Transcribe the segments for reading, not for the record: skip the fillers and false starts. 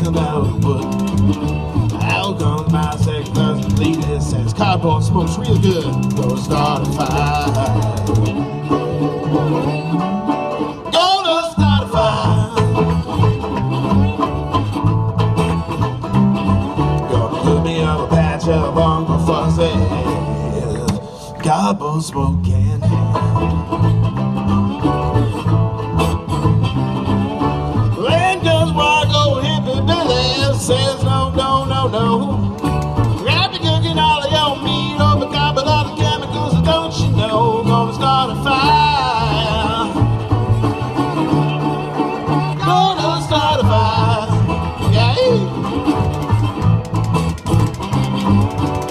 come out of the wood. Out comes my second cousin lady, says cardboard smokes real good. Gonna start a fire. Gonna start a fire. Gonna put me on a patch of Uncle Fuzzy. Cardboard smoke can't Land goes wide, go hippie Billy says no, no, no, no. Grab the cooking all of your meat over top with all the chemicals, so don't you know? Gonna start a fire. Gonna start a fire. Yeah.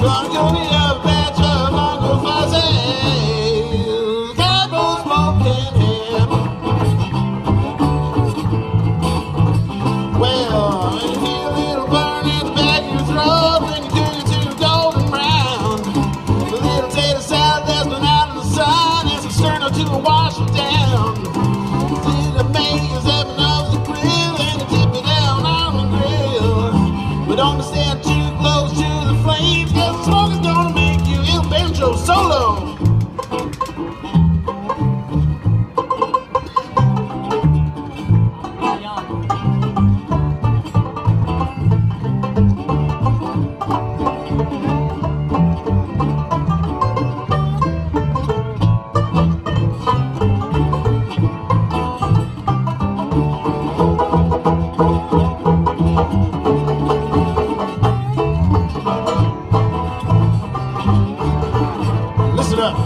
Gonna go me a batch of Uncle Fuzzy. Cardboard smoking him. Well, you feel a little burn at the back of your throat when you cook it to golden brown. A little tater salad that's been out in the sun is external to wash it down. See the makers having off the grill and you tip it down on the grill. But don't stand too close to the flames, cause the smoke is gonna make you ill banjo solo. Listen up.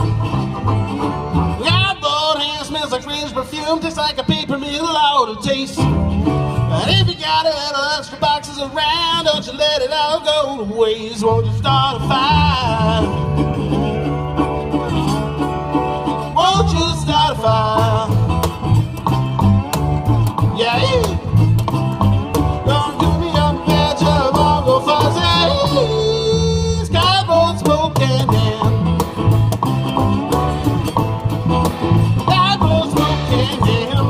Cardboard hand smells like French perfume, tastes like a paper mill out of taste. And if you got a little extra boxes around, don't you let it all go to waste. Won't you start a fire? Won't you start a fire? Yeah. Gonna give me a batch of Uncle Fuzzy's cardboard smoking him. Cardboard smoking him.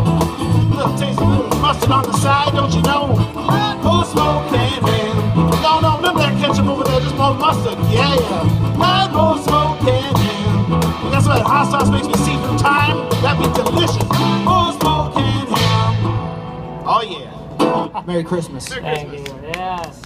Little taste of little mustard on the side, don't you know? Cardboard smoking him. No, no, remember that ketchup over there, just more mustard. Yeah, yeah. Cardboard smoking him. That's what hot sauce makes me see through time. That'd be delicious. Cardboard smoking him. Oh yeah. Merry Christmas. Merry Thank Christmas. you. Yes.